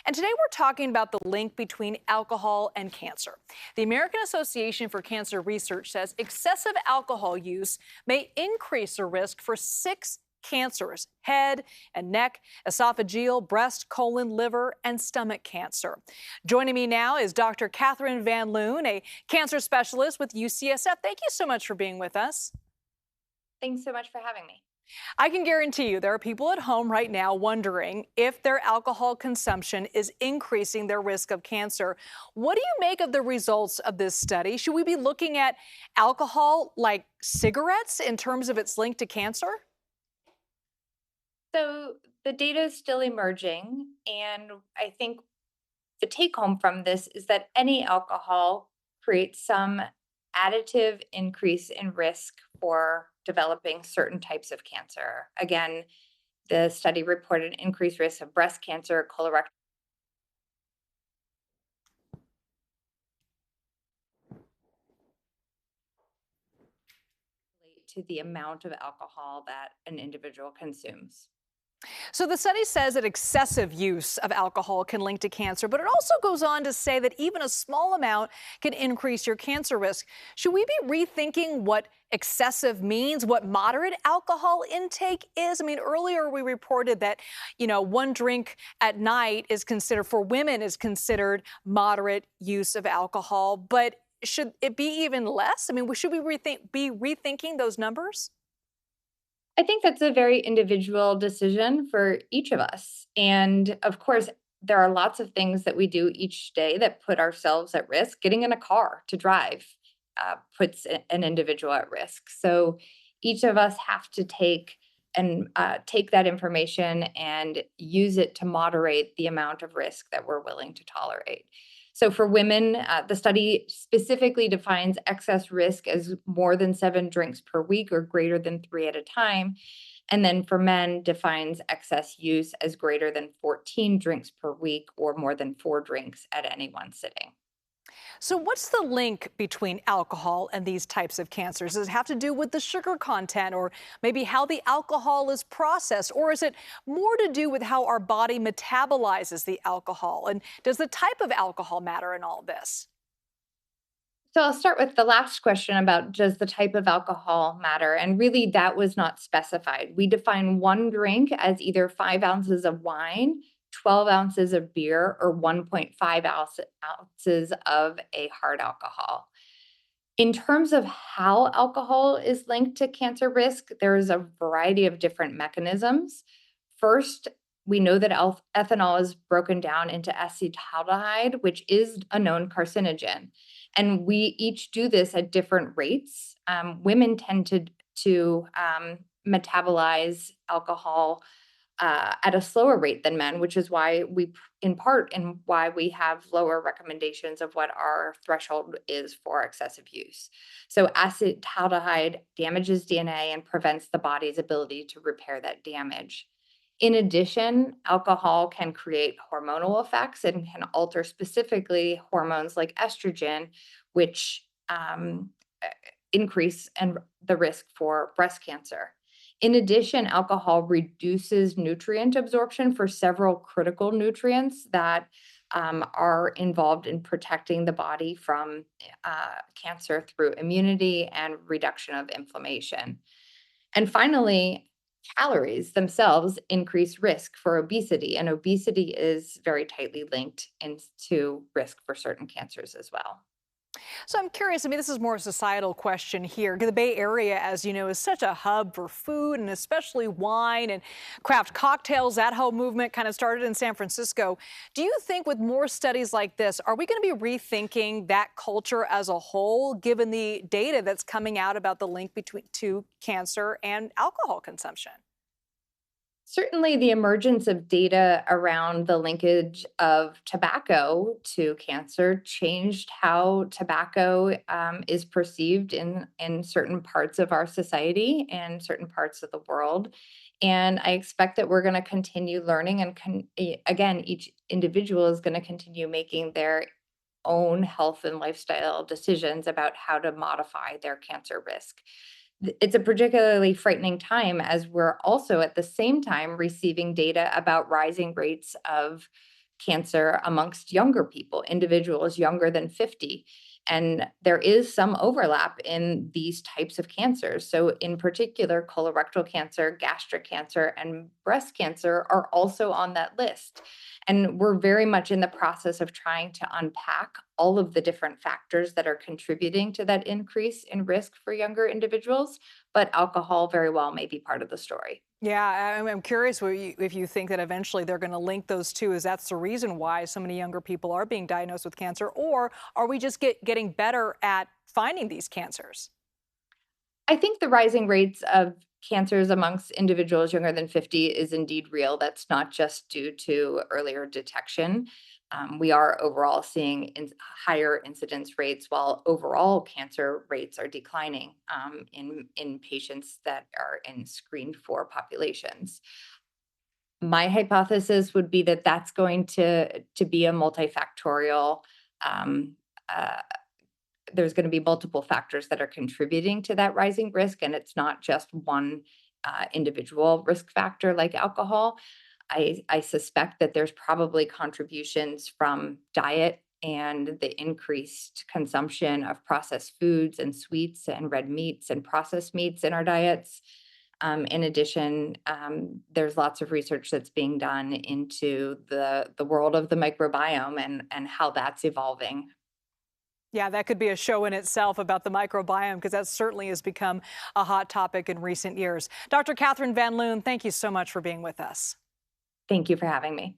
And today we're talking about the link between alcohol and cancer. The American Association for Cancer Research says excessive alcohol use may increase the risk for 6 cancers: head and neck, esophageal, breast, colon, liver, and stomach cancer. Joining me now is Dr. Katherine Van Loon, a cancer specialist with UCSF. Thank you so much for being with us. Thanks so much for having me. I can guarantee you there are people at home right now wondering if their alcohol consumption is increasing their risk of cancer. What do you make of the results of this study? Should we be looking at alcohol like cigarettes in terms of its link to cancer? So the data is still emerging, and I think the take home from this is that any alcohol creates some additive increase in risk for developing certain types of cancer. Again, the study reported increased risk of breast cancer, colorectal to the amount of alcohol that an individual consumes. So the study says that excessive use of alcohol can link to cancer, but it also goes on to say that even a small amount can increase your cancer risk. Should we be rethinking what excessive means, what moderate alcohol intake is? I mean, earlier we reported that, 1 drink at night is considered, for women, is considered moderate use of alcohol, but should it be even less? I mean, should we be rethinking those numbers? I think that's a very individual decision for each of us. And of course, there are lots of things that we do each day that put ourselves at risk. Getting in a car to drive puts an individual at risk. So each of us have to take that information and use it to moderate the amount of risk that we're willing to tolerate. So for women, the study specifically defines excess risk as more than 7 drinks per week or greater than 3 at a time. And then for men, defines excess use as greater than 14 drinks per week or more than 4 drinks at any one sitting. So what's the link between alcohol and these types of cancers? Does it have to do with the sugar content or maybe how the alcohol is processed? Or is it more to do with how our body metabolizes the alcohol? And does the type of alcohol matter in all this? So I'll start with the last question about does the type of alcohol matter? And really, that was not specified. We define 1 drink as either 5 ounces of wine, 12 ounces of beer, or 1.5 ounces of a hard alcohol. In terms of how alcohol is linked to cancer risk, there is a variety of different mechanisms. First, we know that ethanol is broken down into acetaldehyde, which is a known carcinogen. And we each do this at different rates. Women tend to metabolize alcohol at a slower rate than men, which is why in part, and why we have lower recommendations of what our threshold is for excessive use. So acetaldehyde damages DNA and prevents the body's ability to repair that damage. In addition, alcohol can create hormonal effects and can alter specifically hormones like estrogen, which uh, increase the risk for breast cancer. In addition, alcohol reduces nutrient absorption for several critical nutrients that are involved in protecting the body from cancer through immunity and reduction of inflammation. And finally, calories themselves increase risk for obesity, and obesity is very tightly linked into risk for certain cancers as well. So I'm curious, I mean, this is more a societal question here. The Bay Area, as you know, is such a hub for food and especially wine and craft cocktails. That whole movement kind of started in San Francisco. Do you think with more studies like this, are we going to be rethinking that culture as a whole, given the data that's coming out about the link between cancer and alcohol consumption? Certainly, the emergence of data around the linkage of tobacco to cancer changed how tobacco is perceived in certain parts of our society and certain parts of the world. And I expect that we're going to continue learning, and again, each individual is going to continue making their own health and lifestyle decisions about how to modify their cancer risk. It's a particularly frightening time as we're also at the same time receiving data about rising rates of cancer amongst younger people, individuals younger than 50. And there is some overlap in these types of cancers. So, in particular, colorectal cancer, gastric cancer, and breast cancer are also on that list. And we're very much in the process of trying to unpack all of the different factors that are contributing to that increase in risk for younger individuals. But alcohol very well may be part of the story. Yeah, I'm curious if you think that eventually they're going to link those two, as that's the reason why so many younger people are being diagnosed with cancer, or are we just getting better at finding these cancers? I think the rising rates of cancers amongst individuals younger than 50 is indeed real. That's not just due to earlier detection. We are overall seeing higher incidence rates, while overall cancer rates are declining in patients that are in screened for populations. My hypothesis would be that that's going to be a multifactorial. Um, uh, there's going to be multiple factors that are contributing to that rising risk, and it's not just one individual risk factor like alcohol. I suspect that there's probably contributions from diet and the increased consumption of processed foods and sweets and red meats and processed meats in our diets. In addition, there's lots of research that's being done into the world of the microbiome and how that's evolving. Yeah, that could be a show in itself about the microbiome, because that certainly has become a hot topic in recent years. Dr. Katherine Van Loon, thank you so much for being with us. Thank you for having me.